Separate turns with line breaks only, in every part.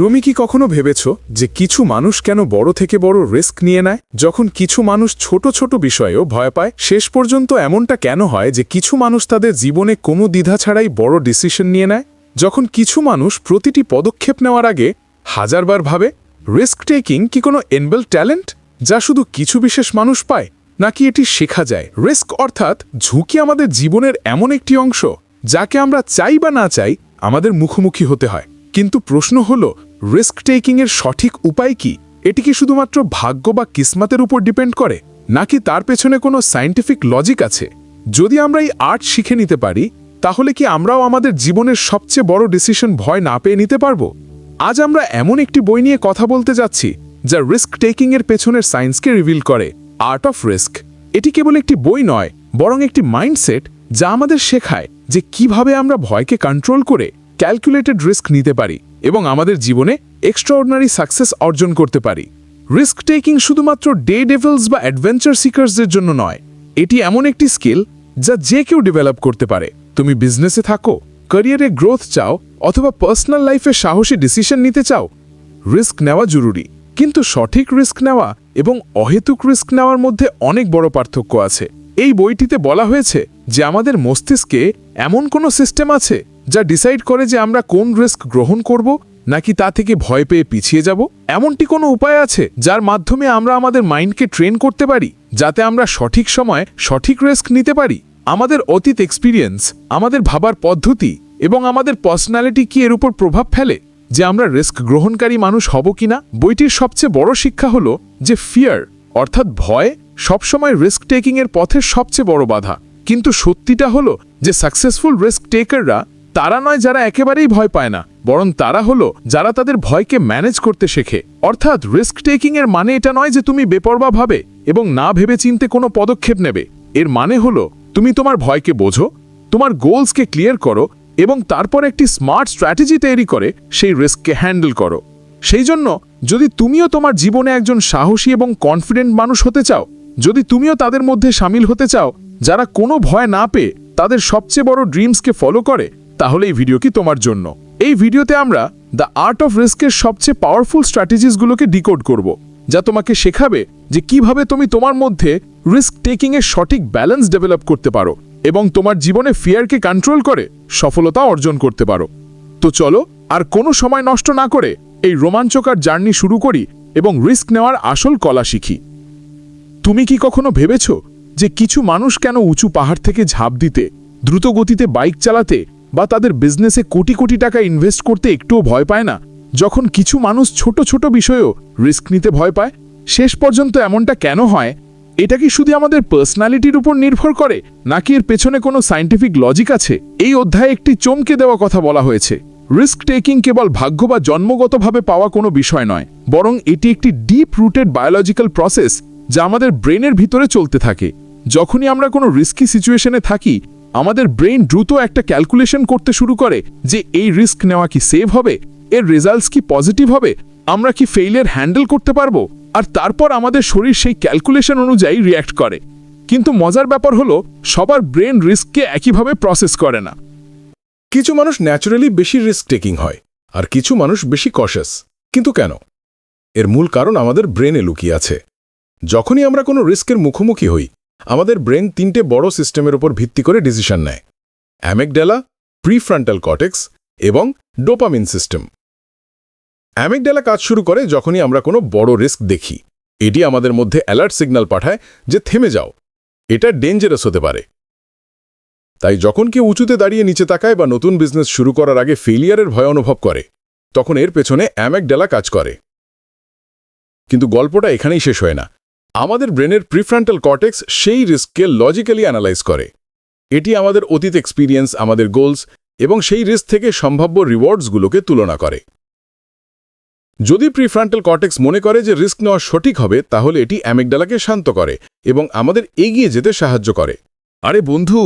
তুমি কি কখনো ভেবেছ যে কিছু মানুষ কেন বড় থেকে বড় রিস্ক নিয়ে নেয়, যখন কিছু মানুষ ছোট ছোট বিষয়েও ভয় পায়? শেষ পর্যন্ত এমনটা কেন হয় যে কিছু মানুষ তাদের জীবনে কোনো দ্বিধা ছাড়াই বড় ডিসিশন নিয়ে নেয়, যখন কিছু মানুষ প্রতিটি পদক্ষেপ নেওয়ার আগে হাজারবার ভাবে? রিস্ক টেকিং কি কোনো ইনবিল্ট ট্যালেন্ট যা শুধু কিছু বিশেষ মানুষ পায়, নাকি এটি শেখা যায়? রিস্ক অর্থাৎ ঝুঁকি আমাদের জীবনের এমন একটি অংশ যাকে আমরা চাই বা না চাই আমাদের মুখোমুখি হতে হয়। কিন্তু প্রশ্ন হল, রিস্ক টেকিংয়ের সঠিক উপায় কি? এটি কি শুধুমাত্র ভাগ্য বা কিসমতের উপর ডিপেন্ড করে, নাকি তার পেছনে কোনো সায়েন্টিফিক লজিক আছে? যদি আমরা এই আর্ট শিখে নিতে পারি, তাহলে কি আমরাও আমাদের জীবনের সবচেয়ে বড় ডিসিশন ভয় না পেয়ে নিতে পারবো? আজ আমরা এমন একটি বই নিয়ে কথা বলতে যাচ্ছি যা রিস্ক টেকিংয়ের পেছনের সায়েন্সকে রিভিল করে, আর্ট অফ রিস্ক। এটি কেবল একটি বই নয়, বরং একটি মাইন্ডসেট যা আমাদের শেখায় যে কিভাবে আমরা ভয়কে কন্ট্রোল করে ক্যালকুলেটেড রিস্ক নিতে পারি এবং আমাদের জীবনে এক্সট্রাঅর্ডিনারি সাকসেস অর্জন করতে পারি। রিস্ক টেকিং শুধুমাত্র ডে ডেভিলস বা অ্যাডভেঞ্চার সিকার্সদের জন্য নয়, এটি এমন একটি স্কিল যা যে কেউ ডেভেলপ করতে পারে। তুমি বিজনেসে থাকো, ক্যারিয়ারে গ্রোথ চাও, অথবা পার্সোনাল লাইফে সাহসী ডিসিশন নিতে চাও, রিস্ক নেওয়া জরুরি। কিন্তু সঠিক রিস্ক নেওয়া এবং অহেতুক রিস্ক নেওয়ার মধ্যে অনেক বড় পার্থক্য আছে। এই বইটিতে বলা হয়েছে যে আমাদের মস্তিষ্কে এমন কোনো সিস্টেম আছে যা ডিসাইড করে যে আমরা কোন রিস্ক গ্রহণ করব, নাকি তা থেকে ভয় পেয়ে পিছিয়ে যাব। এমনটি কোনো উপায় আছে যার মাধ্যমে আমরা আমাদের মাইন্ডকে ট্রেন করতে পারি যাতে আমরা সঠিক সময়ে সঠিক রিস্ক নিতে পারি? আমাদের অতীত এক্সপিরিয়েন্স, আমাদের ভাবার পদ্ধতি এবং আমাদের পার্সোনালিটি কি এর উপর প্রভাব ফেলে যে আমরা রিস্ক গ্রহণকারী মানুষ হব কিনা? বইটির সবচেয়ে বড় শিক্ষা হলো যে ফিয়ার অর্থাৎ ভয় সবসময় রিস্ক টেকিংয়ের পথের সবচেয়ে বড় বাধা। কিন্তু সত্যিটা হলো যে সাকসেসফুল রিস্ক টেকাররা তারা নয় যারা একেবারেই ভয় পায় না, বরং তারা হলো যারা তাদের ভয়কে ম্যানেজ করতে শেখে। অর্থাৎ রিস্ক টেকিংয়ের মানে এটা নয় যে তুমি বেপরোয়া ভাবে এবং না ভেবে চিনতে কোনো পদক্ষেপ নেবে। এর মানে হলো তুমি তোমার ভয়কে বোঝো, তোমার গোলসকে ক্লিয়ার করো এবং তারপর একটি স্মার্ট স্ট্র্যাটেজি তৈরি করে সেই রিস্ককে হ্যান্ডেল করো। সেই জন্য যদি তুমিও তোমার জীবনে একজন সাহসী এবং কনফিডেন্ট মানুষ হতে চাও, যদি তুমিও তাদের মধ্যে সামিল হতে চাও যারা কোনো ভয় না পেয়ে তাদের সবচেয়ে বড় ড্রিমসকে ফলো করে, তাহলে এই ভিডিও কি তোমার জন্য। এই ভিডিওতে আমরা দ্য আর্ট অফ রিস্কের সবচেয়ে পাওয়ারফুল স্ট্র্যাটেজিসগুলোকে ডিকোড করব, যা তোমাকে শেখাবে যে কিভাবে তুমি তোমার মধ্যে রিস্ক টেকিংয়ের সঠিক ব্যালেন্স ডেভেলপ করতে পারো এবং তোমার জীবনে ফিয়ারকে কন্ট্রোল করে সফলতা অর্জন করতে পারো। তো চলো আর কোনো সময় নষ্ট না করে এই রোমাঞ্চকর জার্নি শুরু করি এবং রিস্ক নেওয়ার আসল কলা শিখি। তুমি কি কখনো ভেবেছ যে কিছু মানুষ কেন উঁচু পাহাড় থেকে ঝাঁপ দিতে, দ্রুত গতিতে বাইক চালাতে বা তাদের বিজনেসে কোটি কোটি টাকা ইনভেস্ট করতে একটুও ভয় পায় না, যখন কিছু মানুষ ছোট ছোট বিষয়েও রিস্ক নিতে ভয় পায়? শেষ পর্যন্ত এমনটা কেন হয়? এটা কি শুধু আমাদের পার্সোনালিটির উপর নির্ভর করে, নাকি এর পেছনে কোনো সায়েন্টিফিক লজিক আছে? এই অধ্যায়ে একটি চমকে দেওয়া কথা বলা হয়েছে। রিস্ক টেকিং কেবল ভাগ্য বা জন্মগতভাবে পাওয়া কোনো বিষয় নয়, বরং এটি একটি ডিপ রুটেড বায়োলজিক্যাল প্রসেস যা আমাদের ব্রেনের ভিতরে চলতে থাকে। যখনই আমরা কোনো রিস্কি সিচুয়েশনে থাকি, আমাদের ব্রেন দ্রুত একটা ক্যালকুলেশন করতে শুরু করে যে এই রিস্ক নেওয়া কি সেভ হবে, এর রেজাল্টস কি পজিটিভ হবে, আমরা কি ফেইলিয়ার হ্যান্ডেল করতে পারবো, আর তারপর আমাদের শরীর সেই ক্যালকুলেশন অনুযায়ী রিয়্যাক্ট করে। কিন্তু মজার ব্যাপার হলো সবার ব্রেন রিস্ককে একইভাবে প্রসেস করে না।
কিছু মানুষ ন্যাচারালি বেশি রিস্ক টেকিং হয়, আর কিছু মানুষ বেশি কশাস। কিন্তু কেন? এর মূল কারণ আমাদের ব্রেনে লুকিয়ে আছে। যখনই আমরা কোনো রিস্কের মুখোমুখি হই, আমাদের ব্রেন তিনটে বড় সিস্টেমের উপর ভিত্তি করে ডিসিশন নেয়: অ্যামিগডালা, প্রিফ্রন্টাল কর্টেক্স এবং ডোপামিন সিস্টেম। অ্যামিগডালা কাজ শুরু করে যখনই আমরা কোনো বড় রিস্ক দেখি। এটি আমাদের মধ্যে অ্যালার্ট সিগন্যাল পাঠায় যে থেমে যাও, এটা ডেঞ্জারাস হতে পারে। তাই যখন কেউ উঁচুতে দাঁড়িয়ে নিচে তাকায় বা নতুন বিজনেস শুরু করার আগে ফেলিয়ারের ভয় অনুভব করে, তখন এর পেছনে অ্যামিগডালা কাজ করে। কিন্তু গল্পটা এখানেই শেষ হয় না। আমাদের ব্রেনের প্রিফ্রন্টাল কর্টেক্স সেই রিস্ককে লজিক্যালি অ্যানালাইজ করে। এটি আমাদের অতীত এক্সপিরিয়েন্স, আমাদের গোলস এবং সেই রিস্ক থেকে সম্ভাব্য রিওয়ার্ডসগুলোকে তুলনা করে। যদি প্রিফ্রন্টাল কর্টেক্স মনে করে যে রিস্ক নেওয়া সঠিক হবে, তাহলে এটি অ্যামিগডালাকে শান্ত করে এবং আমাদের এগিয়ে যেতে সাহায্য করে।
আরে বন্ধু,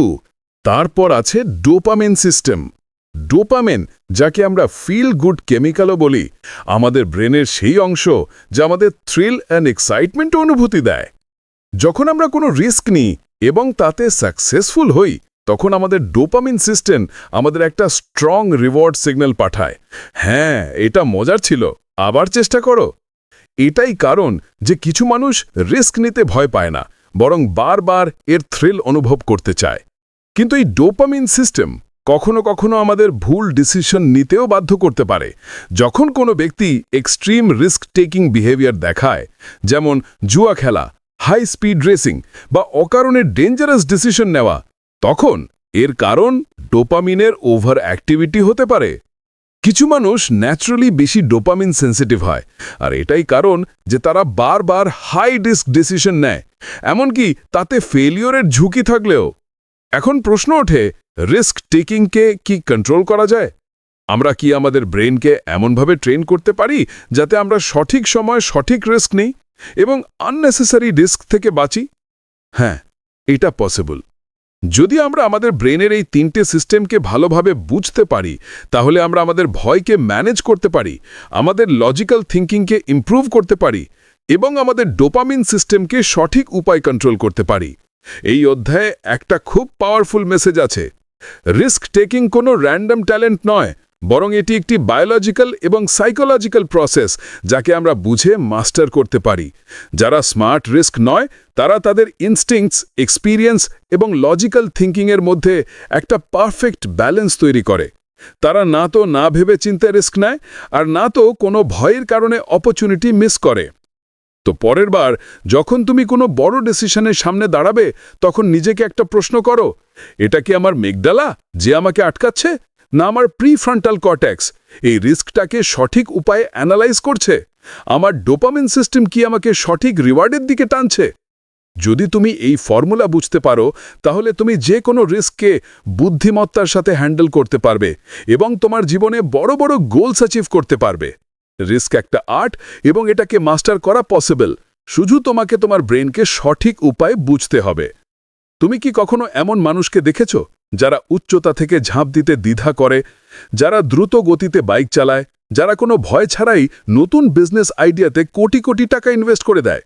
তারপর আছে ডোপামিন সিস্টেম। ডোপামিন, যাকে আমরা ফিল গুড কেমিক্যালও বলি, আমাদের ব্রেনের সেই অংশ যা আমাদের থ্রিল অ্যান্ড এক্সাইটমেন্ট অনুভূতি দেয়। যখন আমরা কোনো রিস্ক নিই এবং তাতে সাকসেসফুল হই, তখন আমাদের ডোপামিন সিস্টেম আমাদের একটা স্ট্রং রিওয়ার্ড সিগন্যাল পাঠায়। হ্যাঁ, এটা মজার ছিল, আবার চেষ্টা করো। এটাই কারণ যে কিছু মানুষ রিস্ক নিতে ভয় পায় না, বরং বারবার এর থ্রিল অনুভব করতে চায়। কিন্তু এই ডোপামিন সিস্টেম কখনো কখনো আমাদের ভুল ডিসিশন নিতেও বাধ্য করতে পারে। যখন কোনো ব্যক্তি এক্সট্রিম রিস্ক টেকিং বিহেভিয়ার দেখায়, যেমন জুয়া খেলা, হাই স্পিড রেসিং বা অকারণে ডেঞ্জারাস ডিসিশন নেওয়া, তখন এর কারণ ডোপামিনের ওভার অ্যাক্টিভিটি হতে পারে। কিছু মানুষ ন্যাচারালি বেশি ডোপামিন সেন্সিটিভ হয়, আর এটাই কারণ যে তারা বারবার হাই রিস্ক ডিসিশন নেয়, এমনকি তাতে ফেলিওরের ঝুঁকি থাকলেও। এখন প্রশ্ন ওঠে, রিস্ক টেকিংকে কি কন্ট্রোল করা যায়? আমরা কি আমাদের ব্রেনকে এমনভাবে ট্রেন করতে পারি যাতে আমরা সঠিক সময় সঠিক রিস্ক নিই এবং আননেসেসারি রিস্ক থেকে বাঁচি? হ্যাঁ, এটা পসিবল। যদি আমরা আমাদের ব্রেনের এই 3টে সিস্টেমকে ভালোভাবে বুঝতে পারি, তাহলে আমরা আমাদের ভয়কে ম্যানেজ করতে পারি, আমাদের লজিক্যাল থিঙ্কিংকে ইমপ্রুভ করতে পারি এবং আমাদের ডোপামিন সিস্টেমকে সঠিক উপায় কন্ট্রোল করতে পারি। এই অধ্যায়ে একটা খুব পাওয়ারফুল মেসেজ আছে। রিস্ক টেকিং কোনো র্যান্ডম ট্যালেন্ট নয়, বরং এটি একটি বায়োলজিক্যাল এবং সাইকোলজিক্যাল প্রসেস যাকে আমরা বুঝে মাস্টার করতে পারি। যারা স্মার্ট রিস্ক নয়, তারা তাদের ইনস্টিংক্টস, এক্সপিরিয়েন্স এবং লজিক্যাল থিঙ্কিংয়ের মধ্যে একটা পারফেক্ট ব্যালেন্স তৈরি করে। তারা না তো না ভেবে চিন্তে রিস্ক নেয়, আর না তো কোনো ভয়ের কারণে অপরচুনিটি মিস করে। তো পরের বার যখন তুমি কোনো বড় ডিসিশনের সামনে দাঁড়াবে, তখন নিজেকে একটা প্রশ্ন করো, এটা কি আমার মেগডালা যে আমাকে আটকাচ্ছে, না আমার প্রিফ্রন্টাল কর্টেক্স এই রিস্কটাকে সঠিক উপায়ে অ্যানালাইজ করছে? আমার ডোপামিন সিস্টেম কি আমাকে সঠিক রিওয়ার্ডের দিকে টানছে? যদি তুমি এই ফর্মুলা বুঝতে পারো, তাহলে তুমি যে কোনো রিস্ককে বুদ্ধিমত্তার সাথে হ্যান্ডেল করতে পারবে এবং তোমার জীবনে বড় বড় গোলস অ্যাচিভ করতে পারবে। রিস্ক একটা আর্ট এবং এটাকে মাস্টার করা পসিবল। শুধু তোমাকে তোমার ব্রেনকে সঠিক উপায়ে বুঝতে হবে। তুমি কি কখনো এমন মানুষকে দেখেছ যারা উচ্চতা থেকে ঝাঁপ দিতে দ্বিধা করে, যারা দ্রুত গতিতে বাইক চালায়, যারা কোনো ভয় ছাড়াই নতুন বিজনেস আইডিয়াতে কোটি কোটি টাকা ইনভেস্ট করে দেয়?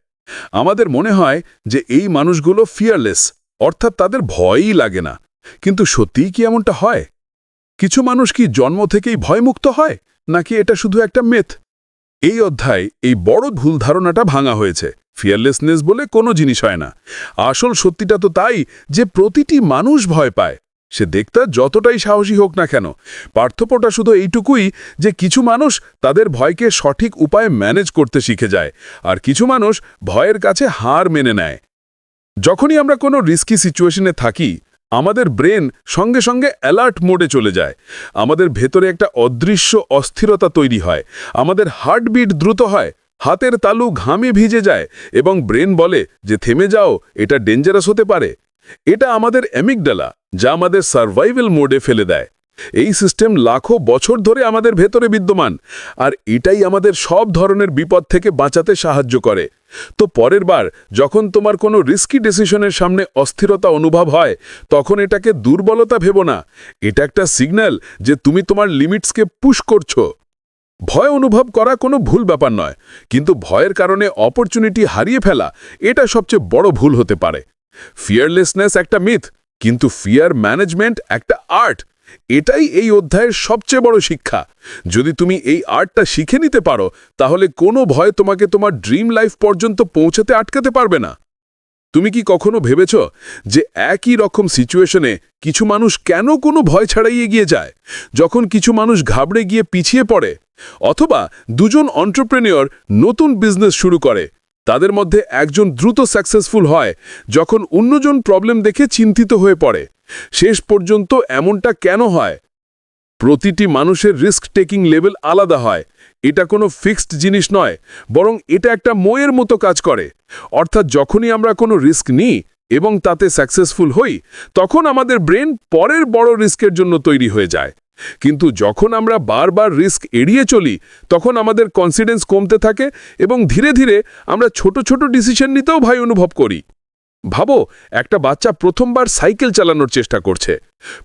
আমাদের মনে হয় যে এই মানুষগুলো ফিয়ারলেস, অর্থাৎ তাদের ভয়ই লাগে না। কিন্তু সত্যিই কি এমনটা হয়? কিছু মানুষ কি জন্ম থেকেই ভয়মুক্ত হয়, নাকি এটা শুধু একটা মিথ? এই অধ্যায়ে এই বড় ভুল ধারণাটা ভাঙা হয়েছে। ফিয়ারলেসনেস বলে কোনো জিনিস হয় না। আসল সত্যিটা তো তাই যে প্রতিটি মানুষ ভয় পায়, সে দেখতে যতটাই সাহসী হোক না কেন। পার্থক্যটা শুধু এইটুকুই যে কিছু মানুষ তাদের ভয়কে সঠিক উপায়ে ম্যানেজ করতে শিখে যায়, আর কিছু মানুষ ভয়ের কাছে হার মেনে নেয়। যখনই আমরা কোনো রিস্কি সিচুয়েশনে থাকি, আমাদের ব্রেন সঙ্গে সঙ্গে অ্যালার্ট মোডে চলে যায়। আমাদের ভেতরে একটা অদৃশ্য অস্থিরতা তৈরি হয়, আমাদের হার্টবিট দ্রুত হয়, হাতের তালু ঘামে ভিজে যায় এবং ব্রেন বলে যে থেমে যাও, এটা ডেঞ্জারাস হতে পারে। এটা আমাদের অ্যামিগডালা, যা আমাদের সার্ভাইভাল মোডে ফেলে দেয়। এই সিস্টেম লাখো বছর ধরে আমাদের ভেতরে বিদ্যমান, আর এটাই আমাদের সব ধরনের বিপদ থেকে বাঁচাতে সাহায্য করে। তো পরের বার যখন তোমার কোনো রিস্কি ডিসিশনের সামনে অস্থিরতা অনুভব হয়, তখন এটাকে দুর্বলতা ভেবো না। এটা একটা সিগন্যাল যে তুমি তোমার লিমিটসকে পুশ করছো। ভয় অনুভব করা কোনো ভুল ব্যাপার নয়, কিন্তু ভয়ের কারণে অপরচুনিটি হারিয়ে ফেলা, এটা সবচেয়ে বড় ভুল হতে পারে। ফিয়ারলেসনেস একটা মিথ, কিন্তু ফিয়ার ম্যানেজমেন্ট একটা আর্ট। এটাই এই অধ্যায়ের সবচেয়ে বড় শিক্ষা। যদি তুমি এই আর্টটা শিখে নিতে পারো, তাহলে কোনো ভয় তোমাকে তোমার ড্রিম লাইফ পর্যন্ত পৌঁছাতে আটকাতে পারবে না। তুমি কি কখনো ভেবেছ যে একই রকম সিচুয়েশনে কিছু মানুষ কেন কোনো ভয় ছাড়াই এগিয়ে যায়, যখন কিছু মানুষ ঘাবড়ে গিয়ে পিছিয়ে পড়ে? অথবা দুজন এন্টারপ্রেনিয়র নতুন বিজনেস শুরু করে, তাদের মধ্যে একজন দ্রুত সাকসেসফুল হয় যখন অন্যজন প্রবলেম দেখে চিন্তিত হয়ে পড়ে। শেষ পর্যন্ত এমনটা কেন হয়? প্রতিটি মানুষের রিস্ক টেকিং লেভেল আলাদা হয়। এটা কোনো ফিক্সড জিনিস নয়, বরং এটা একটা ময়ের মতো কাজ করে। অর্থাৎ যখনই আমরা কোনো রিস্ক নিই এবং তাতে সাকসেসফুল হই, তখন আমাদের ব্রেন পরের বড় রিস্কের জন্য তৈরি হয়ে যায়। কিন্তু যখন আমরা বারবার রিস্ক এড়িয়ে চলি, তখন আমাদের কনফিডেন্স কমতে থাকে এবং ধীরে ধীরে আমরা ছোট ছোট ডিসিশন নিতেও ভয় অনুভব করি। ভাবো, একটা বাচ্চা প্রথমবার সাইকেল চালানোর চেষ্টা করছে।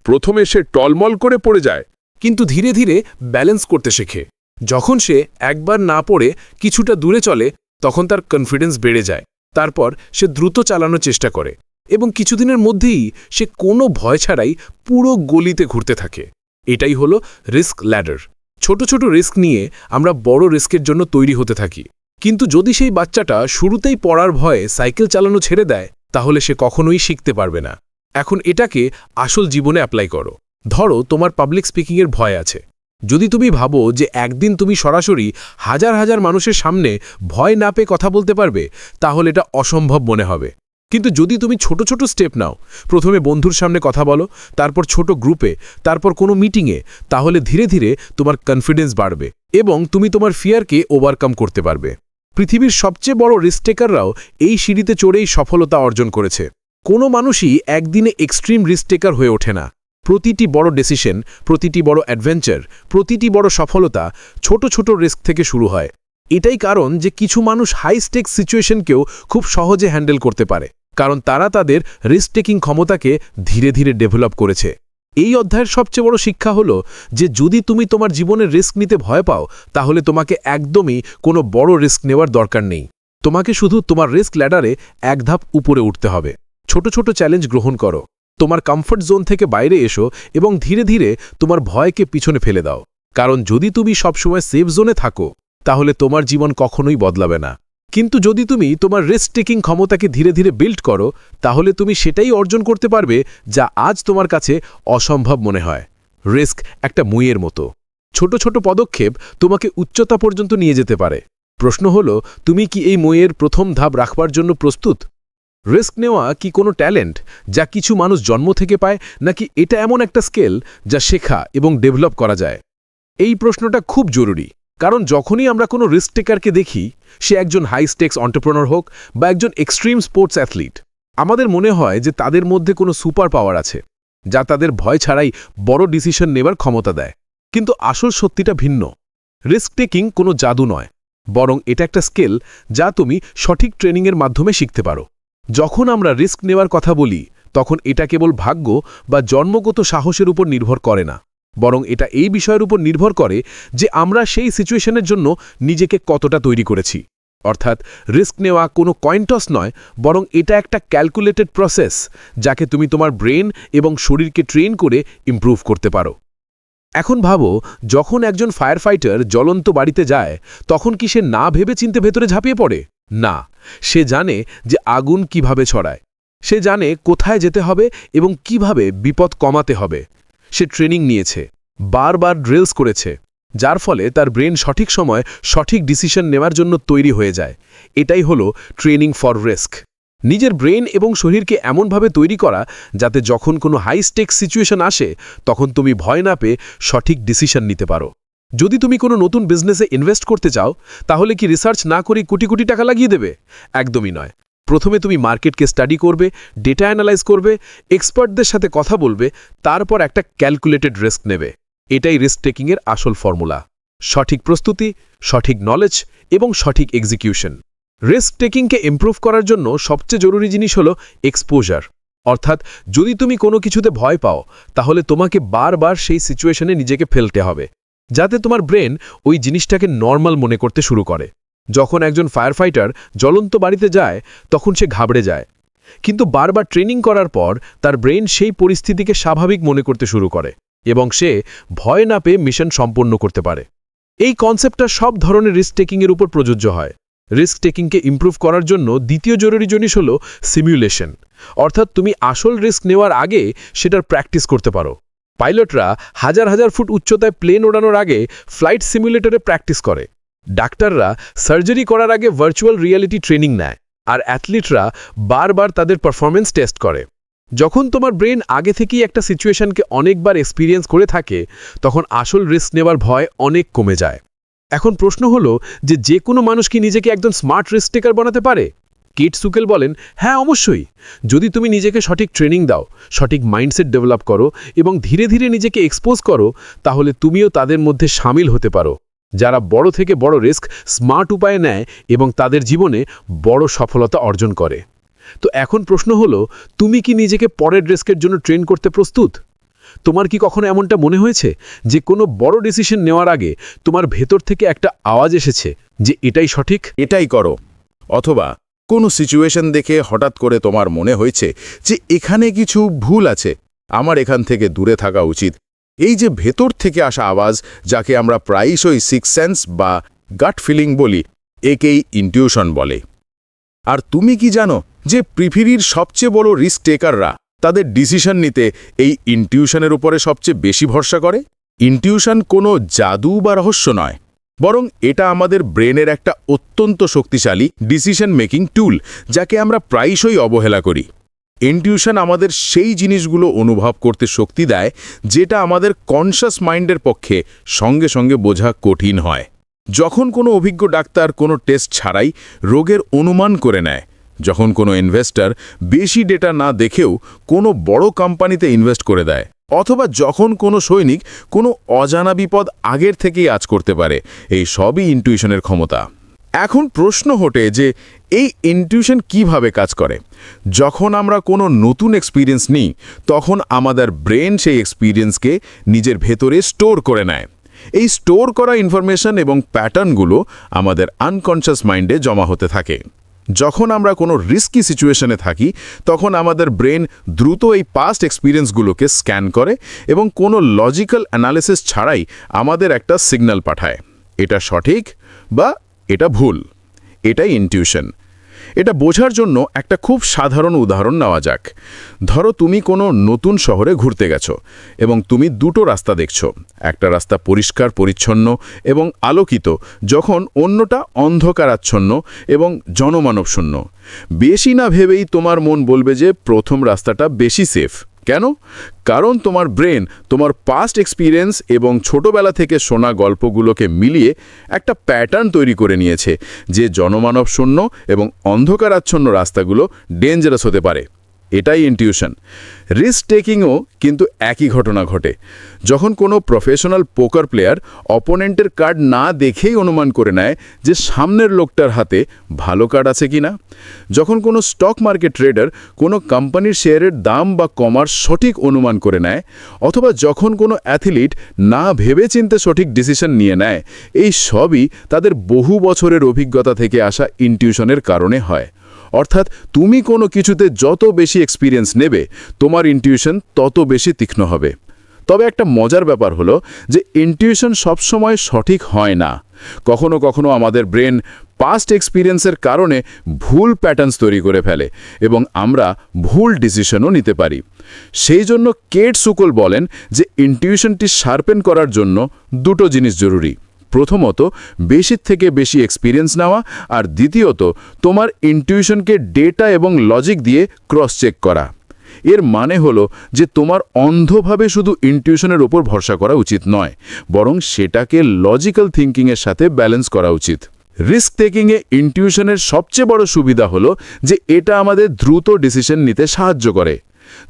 প্রথমে সে টলমল করে পড়ে যায়,
কিন্তু ধীরে ধীরে ব্যালেন্স করতে শেখে। যখন সে একবার না পড়ে কিছুটা দূরে চলে, তখন তার কনফিডেন্স বেড়ে যায়। তারপর সে দ্রুত চালানোর চেষ্টা করে। এবং কিছুদিনের মধ্যেই সে কোনো ভয় ছাড়াই পুরো গলিতে ঘুরতে থাকে। এটাই হলো রিস্ক ল্যাডার। ছোট ছোট রিস্ক নিয়ে আমরা বড় রিস্কের জন্য তৈরি হতে থাকি, কিন্তু যদি সেই বাচ্চাটা শুরুতেই পড়ার ভয়ে সাইকেল চালানো ছেড়ে দেয়, তাহলে সে কখনোই শিখতে পারবে না। এখন এটাকে আসল জীবনে অ্যাপ্লাই করো। ধরো তোমার পাবলিক স্পিকিংয়ের ভয় আছে। যদি তুমি ভাবো যে একদিন তুমি সরাসরি হাজার হাজার মানুষের সামনে ভয় না পেয়ে কথা বলতে পারবে, তাহলে এটা অসম্ভব মনে হবে। কিন্তু যদি তুমি ছোট ছোট স্টেপ নাও, প্রথমে বন্ধুর সামনে কথা বলো, তারপর ছোট গ্রুপে, তারপর কোনো মিটিংয়ে, তাহলে ধীরে ধীরে তোমার কনফিডেন্স বাড়বে এবং তুমি তোমার ফিয়ারকে ওভারকাম করতে পারবে। পৃথিবীর সবচেয়ে বড় রিস্ক টেকাররাও এই সিঁড়িতে চড়েই সফলতা অর্জন করেছে। কোনো মানুষই একদিনে এক্সট্রিম রিস্ক টেকার হয়ে ওঠে না। প্রতিটি বড় ডিসিশন, প্রতিটি বড় অ্যাডভেঞ্চার, প্রতিটি বড় সফলতা ছোট ছোট রিস্ক থেকে শুরু হয়। এটাই কারণ যে কিছু মানুষ হাই স্টেক সিচুয়েশনকেও খুব সহজে হ্যান্ডেল করতে পারে, কারণ তারা তাদের রিস্ক টেকিং ক্ষমতাকে ধীরে ধীরে ডেভেলপ করেছে। এই অধ্যায়ের সবচেয়ে বড় শিক্ষা হলো যে যদি তুমি তোমার জীবনের রিস্ক নিতে ভয় পাও, তাহলে তোমাকে একদমই কোনো বড় রিস্ক নেওয়ার দরকার নেই। তোমাকে শুধু তোমার রিস্ক ল্যাডারে এক ধাপ উপরে উঠতে হবে। ছোট ছোট চ্যালেঞ্জ গ্রহণ করো, তোমার কমফর্ট জোন থেকে বাইরে এসো এবং ধীরে ধীরে তোমার ভয়কে পিছনে ফেলে দাও। কারণ যদি তুমি সবসময় সেফ জোনে থাকো, তাহলে তোমার জীবন কখনোই বদলাবে না। কিন্তু যদি তুমি তোমার রিস্ক টেকিং ক্ষমতাকে ধীরে ধীরে বিল্ড করো, তাহলে তুমি সেটাই অর্জন করতে পারবে যা আজ তোমার কাছে অসম্ভব মনে হয়। রিস্ক একটা মুইয়ের মতো। ছোট ছোট পদক্ষেপ তোমাকে উচ্চতা পর্যন্ত নিয়ে যেতে পারে। প্রশ্ন হলো, তুমি কি এই মুইয়ের প্রথম ধাপ রাখবার জন্য প্রস্তুত? রিস্ক নেওয়া কি কোনো ট্যালেন্ট যা কিছু মানুষ জন্ম থেকে পায়, নাকি এটা এমন একটা স্কেল যা শেখা এবং ডেভেলপ করা যায়? এই প্রশ্নটা খুব জরুরি, কারণ যখনই আমরা কোনো রিস্ক টেকারকে দেখি, সে একজন হাই স্টেক্স এন্টারপ্রেনার হোক বা একজন এক্সট্রিম স্পোর্টস অ্যাথলিট, আমাদের মনে হয় যে তাদের মধ্যে কোনো সুপার পাওয়ার আছে যা তাদের ভয় ছাড়াই বড় ডিসিশন নেবার ক্ষমতা দেয়। কিন্তু আসল সত্যিটা ভিন্ন। রিস্ক টেকিং কোনো জাদু নয়, বরং এটা একটা স্কেল যা তুমি সঠিক ট্রেনিংয়ের মাধ্যমে শিখতে পারো। যখন আমরা রিস্ক নেওয়ার কথা বলি, তখন এটা কেবল ভাগ্য বা জন্মগত সাহসের উপর নির্ভর করে না, বরং এটা এই বিষয়ের উপর নির্ভর করে যে আমরা সেই সিচুয়েশনের জন্য নিজেকে কতটা তৈরি করেছি। অর্থাৎ রিস্ক নেওয়া কোনো কয়েন টস নয়, বরং এটা একটা ক্যালকুলেটেড প্রসেস যাকে তুমি তোমার ব্রেন এবং শরীরকে ট্রেন করে ইমপ্রুভ করতে পারো। এখন ভাবো, যখন একজন ফায়ার ফাইটার জ্বলন্ত বাড়িতে যায়, তখন কি সে না ভেবে চিন্তে ভেতরে ঝাঁপিয়ে পড়ে? না, সে জানে যে আগুন কিভাবে ছড়ায়, সে জানে কোথায় যেতে হবে এবং কিভাবে বিপদ কমাতে হবে। সে ট্রেনিং নিয়েছে, বারবার ড্রিলস করেছে, যার ফলে তার ব্রেন সঠিক সময় সঠিক ডিসিশন নেওয়ার জন্য তৈরি হয়ে যায়। এটাই হলো ট্রেনিং ফর রিস্ক। নিজের ব্রেন এবং শরীরকে এমনভাবে তৈরি করা যাতে যখন কোনো হাই স্টেক্স সিচুয়েশন আসে, তখন তুমি ভয় না পেয়ে সঠিক ডিসিশন নিতে পারো। যদি তুমি কোনো নতুন বিজনেসে ইনভেস্ট করতে চাও, তাহলে কি রিসার্চ না করে কোটি কোটি টাকা লাগিয়ে দেবে? একদমই নয়। প্রথমে তুমি মার্কেটকে স্টাডি করবে, ডেটা অ্যানালাইজ করবে, এক্সপার্টদের সাথে কথা বলবে, তারপর একটা ক্যালকুলেটেড রিস্ক নেবে। এটাই রিস্ক টেকিংয়ের আসল ফর্মুলা। সঠিক প্রস্তুতি, সঠিক নলেজ এবং সঠিক এক্সিকিউশন। রিস্ক টেকিংকে ইমপ্রুভ করার জন্য সবচেয়ে জরুরি জিনিস হলো এক্সপোজার। অর্থাৎ যদি তুমি কোনো কিছুতে ভয় পাও, তাহলে তোমাকে বারবার সেই সিচুয়েশনে নিজেকে ফেলতে হবে, যাতে তোমার ব্রেন ওই জিনিসটাকে নর্মাল মনে করতে শুরু করে। যখন একজন ফায়ার ফাইটার জ্বলন্ত বাড়িতে যায়, তখন সে ঘাবড়ে যায়, কিন্তু বারবার ট্রেনিং করার পর তার ব্রেন সেই পরিস্থিতিকে স্বাভাবিক মনে করতে শুরু করে এবং সে ভয় না পেয়ে মিশন সম্পন্ন করতে পারে। এই কনসেপ্টটা সব ধরনের রিস্ক টেকিংয়ের উপর প্রযোজ্য হয়। রিস্ক টেকিংকে ইমপ্রুভ করার জন্য দ্বিতীয় জরুরি জিনিস হলো সিমুলেশন। অর্থাৎ তুমি আসল রিস্ক নেওয়ার আগে সেটার প্র্যাকটিস করতে পারো। পাইলটরা হাজার হাজার ফুট উচ্চতায় প্লেন ওড়ানোর আগে ফ্লাইট সিমুলেটরে প্র্যাকটিস করে। ডাক্তাররা সার্জারি করার আগে ভার্চুয়াল রিয়ালিটি ট্রেনিং নেয়, আর অ্যাথলিটরা বারবার তাদের পারফরমেন্স টেস্ট করে। যখন তোমার ব্রেন আগে থেকেই একটা সিচুয়েশনকে অনেকবার এক্সপিরিয়েন্স করে থাকে, তখন আসল রিস্ক নেওয়ার ভয় অনেক কমে যায়। এখন প্রশ্ন হলো যে কোনো মানুষ কি নিজেকে একজন স্মার্ট রিস্ক টেকার বানাতে পারে? কিট সুকেল বলেন, হ্যাঁ, অবশ্যই। যদি তুমি নিজেকে সঠিক ট্রেনিং দাও, সঠিক মাইন্ডসেট ডেভেলপ করো এবং ধীরে ধীরে নিজেকে এক্সপোজ করো, তাহলে তুমিও তাদের মধ্যে সামিল হতে পারো যারা বড় থেকে বড় রিস্ক স্মার্ট উপায়ে নেয় এবং তাদের জীবনে বড় সফলতা অর্জন করে। তো এখন প্রশ্ন হলো, তুমি কি নিজেকে পরের রিস্কের জন্য ট্রেন করতে প্রস্তুত? তোমার কি কখনো এমনটা মনে হয়েছে যে কোনো বড় ডিসিশন নেওয়ার আগে তোমার ভেতর থেকে একটা আওয়াজ এসেছে যে এটাই সঠিক,
এটাই করো, অথবা
কোনো সিচুয়েশন দেখে হঠাৎ করে তোমার মনে হয়েছে যে এখানে কিছু ভুল আছে, আমার এখান থেকে দূরে থাকা উচিত। এই যে ভেতর থেকে আসা আওয়াজ, যাকে আমরা প্রায়শই সিক্স সেন্স বা গাট ফিলিং বলি, একেই ইনটিউশন বলে। আর তুমি কি জানো যে পৃথিবীর সবচেয়ে বড় রিস্ক টেকাররা তাদের ডিসিশন নিতে এই ইনটিউশনের উপরে সবচেয়ে বেশি ভরসা করে? ইনটিউশন কোনো জাদু বা রহস্য নয়, বরং এটা আমাদের ব্রেনের একটা অত্যন্ত শক্তিশালী ডিসিশন মেকিং টুল, যাকে আমরা প্রায়শই অবহেলা করি। ইনটিউশন আমাদের সেই জিনিসগুলো অনুভব করতে শক্তি দেয় যেটা আমাদের কনশাস মাইন্ডের পক্ষে সঙ্গে সঙ্গে বোঝা কঠিন হয়। যখন কোনো অভিজ্ঞ ডাক্তার কোনো টেস্ট ছাড়াই রোগের অনুমান করে নেয়, যখন কোনো ইনভেস্টর বেশি ডেটা না দেখেও কোনো বড় কোম্পানিতে ইনভেস্ট করে দেয়, অথবা যখন কোনো সৈনিক কোনো অজানা বিপদ আগের থেকেই আঁচ করতে পারে, এই সবই ইনটিউশনের ক্ষমতা। এখন প্রশ্ন ওঠে যে এই ইনটিউশন কিভাবে কাজ করে। যখন আমরা কোনো নতুন এক্সপিরিয়েন্স নিই, তখন আমাদের ব্রেন সেই এক্সপিরিয়েন্সকে নিজের ভেতরে স্টোর করে নেয়। এই স্টোর করা ইনফরমেশন এবং প্যাটার্নগুলো আমাদের আনকনশাস মাইন্ডে জমা হতে থাকে। যখন আমরা কোনো রিস্কি সিচুয়েশনে থাকি, তখন আমাদের ব্রেন দ্রুত এই পাস্ট এক্সপিরিয়েন্সগুলোকে স্ক্যান করে এবং কোনো লজিক্যাল অ্যানালিসিস ছাড়াই আমাদের একটা সিগন্যাল পাঠায়, এটা সঠিক বা এটা ভুল। এটাই ইনটিউশন। এটা বোঝার জন্য একটা খুব সাধারণ উদাহরণ নেওয়া যাক। ধরো তুমি কোনো নতুন শহরে ঘুরতে গেছো এবং তুমি দুটো রাস্তা দেখছো। একটা রাস্তা পরিষ্কার পরিচ্ছন্ন এবং আলোকিত, যখন অন্যটা অন্ধকারাচ্ছন্ন এবং জনমানবশূন্য। বেশি না ভেবেই তোমার মন বলবে যে প্রথম রাস্তাটা বেশি সেফ। কেন? কারণ তোমার ব্রেন তোমার পাস্ট এক্সপিরিয়েন্স এবং ছোটবেলা থেকে শোনা গল্পগুলোকে মিলিয়ে একটা প্যাটার্ন তৈরি করে নিয়েছে যে জনমানবশূন্য এবং অন্ধকারাচ্ছন্ন রাস্তাগুলো ডেঞ্জারাস হতে পারে। এটাই ইনটিউশন। রিস্ক টেকিংও কিন্তু একই ঘটনা ঘটে। যখন কোনো প্রফেশনাল পোকার প্লেয়ার অপোনেন্টের কার্ড না দেখেই অনুমান করে নেয় যে সামনের লোকটার হাতে ভালো কার্ড আছে কিনা, যখন কোনো স্টক মার্কেট ট্রেডার কোনো কোম্পানির শেয়ারের দাম বা কমার সঠিক অনুমান করে নেয়, অথবা যখন কোনো অ্যাথলিট না ভেবেচিন্তে সঠিক ডিসিশন নিয়ে নেয়, এই সবই তাদের বহু বছরের অভিজ্ঞতা থেকে আসা ইনটিউশনের কারণে হয়। অর্থাৎ তুমি কোনো কিছুতে যত বেশি এক্সপিরিয়েন্স নেবে, তোমার ইনটিউশন তত বেশি তীক্ষ্ণ হবে। তবে একটা মজার ব্যাপার হলো যে ইনটিউশন সবসময় সঠিক হয় না। কখনো কখনো আমাদের ব্রেন পাস্ট এক্সপিরিয়েন্সের কারণে ভুল প্যাটার্নস তৈরি করে ফেলে এবং আমরা ভুল ডিসিশনও নিতে পারি। সেই জন্য কেট সুকল বলেন যে ইনটিউশনটি শার্পেন করার জন্য দুটো জিনিস জরুরি। প্রথমত, বেশি থেকে বেশি এক্সপিরিয়েন্স নেওয়া, আর দ্বিতীয়ত তোমার ইনটিউশনকে ডেটা এবং লজিক দিয়ে ক্রস চেক করা। এর মানে হলো যে তোমার অন্ধভাবে শুধু ইনটিউশনের ওপর ভরসা করা উচিত নয়, বরং সেটাকে লজিক্যাল থিঙ্কিংয়ের সাথে ব্যালেন্স করা উচিত। রিস্ক টেকিংয়ে ইনটিউশনের সবচেয়ে বড় সুবিধা হলো যে এটা আমাদের দ্রুত ডিসিশন নিতে সাহায্য করে।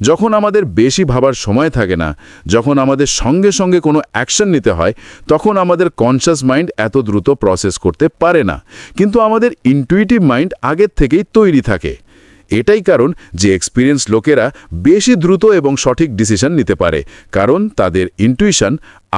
যখন আমাদের বেশি ভাবার সময় থাকে না, যখন আমাদের সঙ্গে সঙ্গে কোনো অ্যাকশন নিতে হয়, তখন আমাদের কনশাস মাইন্ড এত দ্রুত প্রসেস করতে পারে না, কিন্তু আমাদের ইনটুইটিভ মাইন্ড আগের থেকেই তৈরি থাকে। এটাই কারণ যে এক্সপিরিয়েন্স লোকেরা বেশি দ্রুত এবং সঠিক ডিসিশন নিতে পারে, কারণ তাদের ইনটুইশন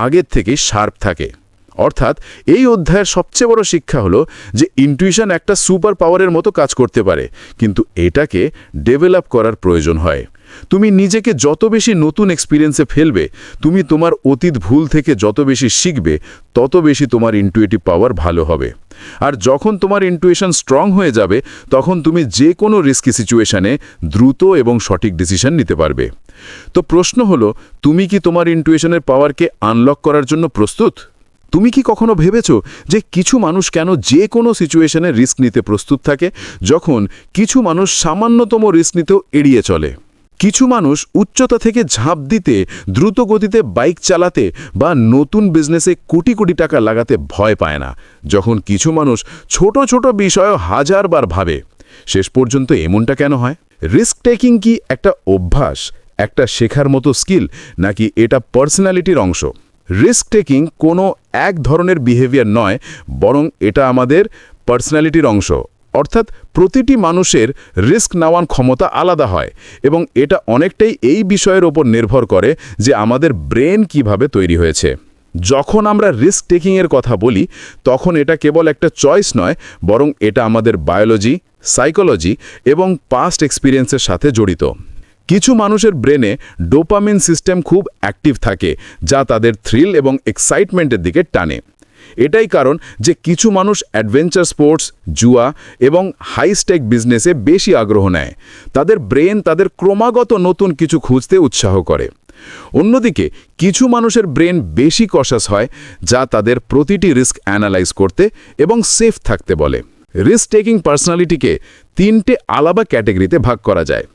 আগের থেকেই শার্প থাকে। অর্থাৎ এই অধ্যায়ের সবচেয়ে বড় শিক্ষা হলো যে ইনটুইশন একটা সুপার পাওয়ারের মতো কাজ করতে পারে, কিন্তু এটাকে ডেভেলপ করার প্রয়োজন হয়। তুমি নিজেকে যত বেশি নতুন এক্সপিরিয়েন্সে ফেলবে, তুমি তোমার অতীত ভুল থেকে যত বেশি শিখবে, তত বেশি তোমার ইনটুইটিভ পাওয়ার ভালো হবে। আর যখন তোমার ইনটুইশন স্ট্রং হয়ে যাবে, তখন তুমি যে কোনো রিস্কি সিচুয়েশনে দ্রুত এবং সঠিক ডিসিশন নিতে পারবে। তো প্রশ্ন হলো, তুমি কি তোমার ইনটুইশনের পাওয়ারকে আনলক করার জন্য প্রস্তুত? তুমি কি কখনো ভেবেছো যে কিছু মানুষ কেন যে কোনো সিচুয়েশনে রিস্ক নিতে প্রস্তুত থাকে, যখন কিছু মানুষ সামান্যতম রিস্ক নিতেও এড়িয়ে চলে? কিছু মানুষ উচ্চতা থেকে ঝাঁপ দিতে, দ্রুত গতিতে বাইক চালাতে বা নতুন বিজনেসে কোটি কোটি টাকা লাগাতে ভয় পায় না, যখন কিছু মানুষ ছোট ছোট বিষয়ও হাজারবার ভাবে। শেষ পর্যন্ত এমনটা কেন হয়? রিস্ক টেকিং কি একটা অভ্যাস, একটা শেখার মতো স্কিল, নাকি এটা পার্সোনালিটির অংশ? রিস্ক টেকিং কোনো এক ধরনের বিহেভিয়ার নয়, বরং এটা আমাদের পার্সোনালিটির অংশ। অর্থাৎ প্রতিটি মানুষের রিস্ক নেওয়ার ক্ষমতা আলাদা হয় এবং এটা অনেকটাই এই বিষয়ের ওপর নির্ভর করে যে আমাদের ব্রেন কিভাবে তৈরি হয়েছে। যখন আমরা রিস্ক টেকিংয়ের কথা বলি, তখন এটা কেবল একটা চয়েস নয়, বরং এটা আমাদের বায়োলজি, সাইকোলজি এবং পাস্ট এক্সপিরিয়েন্সের সাথে জড়িত। কিছু মানুষের ব্রেনে ডোপামিন সিস্টেম খুব অ্যাক্টিভ থাকে, যা তাদের থ্রিল এবং এক্সাইটমেন্টের দিকে টানে। এটাই কারণ যে কিছু মানুষ অ্যাডভেঞ্চার স্পোর্টস, জুয়া এবং হাই স্টেক বিজনেসে বেশি আগ্রহ নেয়। তাদের ব্রেন তাদের ক্রমাগত নতুন কিছু খুঁজতে উৎসাহ করে। অন্যদিকে কিছু মানুষের ব্রেন বেশি কশাস হয়, যা তাদের প্রতিটি রিস্ক অ্যানালাইজ করতে এবং সেফ থাকতে বলে। রিস্ক টেকিং পার্সোনালিটিকে 3টে আলাদা ক্যাটাগরিতে ভাগ করা যায়।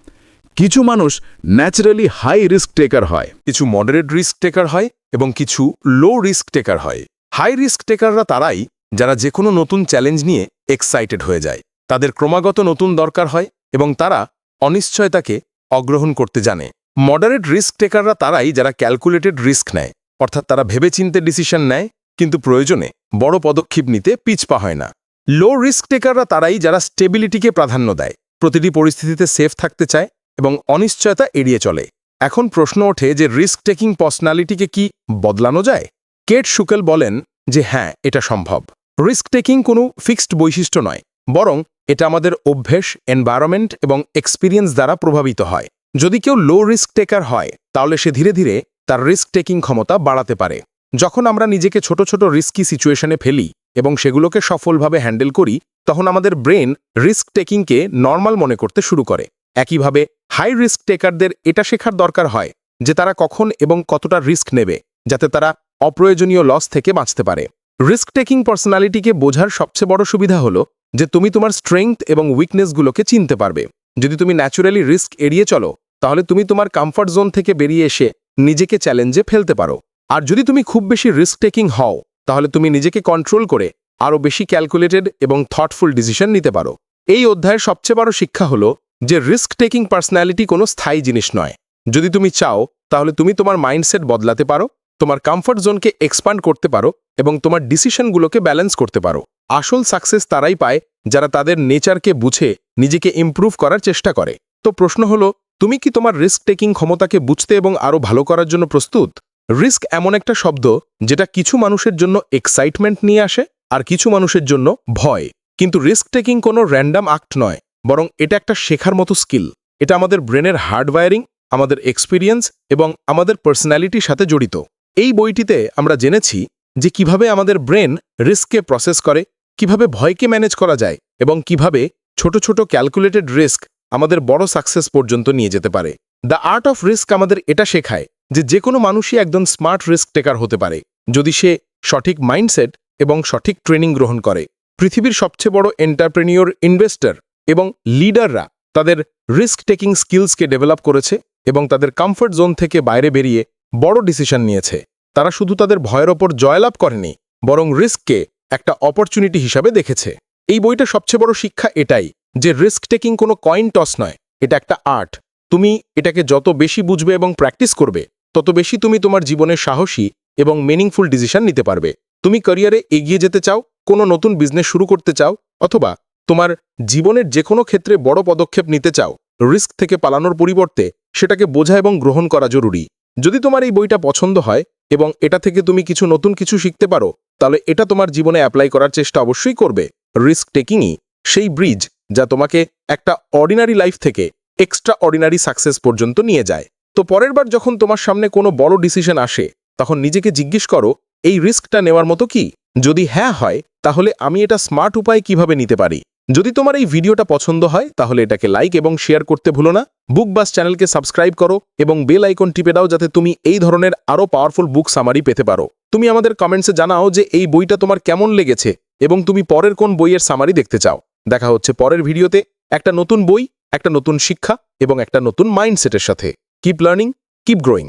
কিছু মানুষ ন্যাচারালি হাই রিস্ক টেকার হয়,
কিছু মডারেট রিস্ক টেকার হয় এবং কিছু লো রিস্ক টেকার হয়। হাই রিস্ক টেকাররা তারাই যারা যে কোনো নতুন চ্যালেঞ্জ নিয়ে এক্সাইটেড হয়ে যায়। তাদের ক্রমাগত নতুন দরকার হয় এবং তারা অনিশ্চয়তাকে অগ্রহণ করতে জানে। মডারেট রিস্ক টেকাররা তারাই যারা ক্যালকুলেটেড রিস্ক নেয়, অর্থাৎ তারা ভেবেচিন্তে ডিসিশন নেয় কিন্তু প্রয়োজনে বড় পদক্ষেপ নিতে পিছপা হয় না। লো রিস্ক টেকাররা তারাই যারা স্টেবিলিটিকে প্রাধান্য দেয়, প্রতিটি পরিস্থিতিতে সেফ থাকতে চায় এবং অনিশ্চয়তা এড়িয়ে চলে। এখন প্রশ্ন ওঠে যে রিস্ক টেকিং পার্সোনালিটিকে কি বদলানো যায়? কেট শুকেল বলেন যে হ্যাঁ, এটা সম্ভব। রিস্ক টেকিং কোনো ফিক্সড বৈশিষ্ট্য নয়, বরং এটা আমাদের অভ্যেস, এনভায়রনমেন্ট এবং এক্সপিরিয়েন্স দ্বারা প্রভাবিত হয়। যদি কেউ লো রিস্ক টেকার হয়, তাহলে সে ধীরে ধীরে তার রিস্ক টেকিং ক্ষমতা বাড়াতে পারে। যখন আমরা নিজেকে ছোট ছোট রিস্কি সিচুয়েশনে ফেলি এবং সেগুলোকে সফলভাবে হ্যান্ডেল করি, তখন আমাদের ব্রেন রিস্ক টেকিংকে নর্মাল মনে করতে শুরু করে। একইভাবে হাই রিস্ক টেকারদের এটা শেখার দরকার হয় যে তারা কখন এবং কতটা রিস্ক নেবে, যাতে তারা অপ্রয়োজনীয় লস থেকে বাঁচতে পারে। রিস্ক টেকিং পার্সোনালিটিকে বোঝার সবচেয়ে বড় সুবিধা হলো যে তুমি তোমার স্ট্রেংথ এবং উইকনেসগুলোকে চিনতে পারবে। যদি তুমি ন্যাচুরালি রিস্ক এড়িয়ে চলো, তাহলে তুমি তোমার কমফর্ট জোন থেকে বেরিয়ে এসে নিজেকে চ্যালেঞ্জে ফেলতে পারো। আর যদি তুমি খুব বেশি রিস্ক টেকিং হও, তাহলে তুমি নিজেকে কন্ট্রোল করে আরও বেশি ক্যালকুলেটেড এবং থটফুল ডিসিশন নিতে পারো। এই অধ্যায়ের সবচেয়ে বড় শিক্ষা হলো যে রিস্ক টেকিং পার্সোনালিটি কোনো স্থায়ী জিনিস নয়। যদি তুমি চাও, তাহলে তুমি তোমার মাইন্ডসেট বদলাতে পারো, তোমার কমফর্ট জোনকে এক্সপ্যান্ড করতে পারো এবং তোমার ডিসিশনগুলোকে ব্যালেন্স করতে পারো। আসল সাকসেস তারাই পায় যারা তাদের নেচারকে বুঝে নিজেকে ইমপ্রুভ করার চেষ্টা করে। তো প্রশ্ন হলো, তুমি কি তোমার রিস্ক টেকিং ক্ষমতাকে বুঝতে এবং আরও ভালো করার জন্য প্রস্তুত? রিস্ক এমন একটা শব্দ যেটা কিছু মানুষের জন্য এক্সাইটমেন্ট নিয়ে আসে আর কিছু মানুষের জন্য ভয়। কিন্তু রিস্ক টেকিং কোনো র্যান্ডাম অ্যাক্ট নয়, বরং এটা একটা শেখার মতো স্কিল। এটা আমাদের ব্রেনের হার্ডওয়্যারিং, আমাদের এক্সপিরিয়েন্স এবং আমাদের পার্সোনালিটির সাথে জড়িত। এই বইটিতে আমরা জেনেছি যে কিভাবে আমাদের ব্রেন রিস্ককে প্রসেস করে, কিভাবে ভয়কে ম্যানেজ করা যায় এবং কিভাবে ছোট ছোট ক্যালকুলেটেড রিস্ক আমাদের বড় সাকসেস পর্যন্ত নিয়ে যেতে পারে। দ্য আর্ট অফ রিস্ক আমাদের এটা শেখায় যে কোনো মানুষই একজন স্মার্ট রিস্ক টেকার হতে পারে, যদি সে সঠিক মাইন্ডসেট এবং সঠিক ট্রেনিং গ্রহণ করে। পৃথিবীর সবচেয়ে বড় এন্টারপ্রেনিয়র, ইনভেস্টর এবং লিডাররা তাদের রিস্ক টেকিং স্কিলসকে ডেভেলপ করেছে এবং তাদের কমফর্ট জোন থেকে বাইরে বেরিয়ে বড় ডিসিশন নিয়েছে। তারা শুধু তাদের ভয়ের ওপর জয়লাভ করেনি, বরং রিস্ককে একটা অপরচুনিটি হিসাবে দেখেছে। এই বইটা সবচেয়ে বড় শিক্ষা এটাই যে রিস্ক টেকিং কোনো কয়েন টস নয়, এটা একটা আর্ট। তুমি এটাকে যত বেশি বুঝবে এবং প্র্যাকটিস করবে, তত বেশি তুমি তোমার জীবনের সাহসী এবং মিনিংফুল ডিসিশন নিতে পারবে। তুমি ক্যারিয়ারে এগিয়ে যেতে চাও, কোনো নতুন বিজনেস শুরু করতে চাও, অথবা তোমার জীবনের যে কোনো ক্ষেত্রে বড় পদক্ষেপ নিতে চাও, রিস্ক থেকে পালানোর পরিবর্তে সেটাকে বোঝা এবং গ্রহণ করা জরুরি। যদি তোমার এই বইটা পছন্দ হয় এবং এটা থেকে তুমি নতুন কিছু শিখতে পারো, তাহলে এটা তোমার জীবনে অ্যাপ্লাই করার চেষ্টা অবশ্যই করবে। রিস্ক টেকিংই সেই ব্রিজ যা তোমাকে একটা অর্ডিনারি লাইফ থেকে এক্সট্রা অর্ডিনারি সাকসেস পর্যন্ত নিয়ে যায়। তো পরের বার যখন তোমার সামনে কোনো বড় ডিসিশন আসে, তখন নিজেকে জিজ্ঞেস করো, এই রিস্কটা নেওয়ার মতো কি? যদি হ্যাঁ হয়, তাহলে আমি এটা স্মার্ট উপায়ে কিভাবে নিতে পারি। যদি তোমার এই ভিডিওটা পছন্দ হয়, তাহলে এটাকে লাইক এবং শেয়ার করতে ভুলো না। বুক বাস চ্যানেলকে সাবস্ক্রাইব করো এবং বেল আইকন টিপে দাও, যাতে তুমি এই ধরনের আরও পাওয়ারফুল বুক সামারি পেতে পারো। তুমি আমাদের কমেন্টসে জানাও যে এই বইটা তোমার কেমন লেগেছে এবং তুমি পরের কোন বইয়ের সামারি দেখতে চাও। দেখা হচ্ছে পরের ভিডিওতে একটা নতুন বই, একটা নতুন শিক্ষা এবং একটা নতুন মাইন্ডসেটের সাথে। Keep learning, keep growing.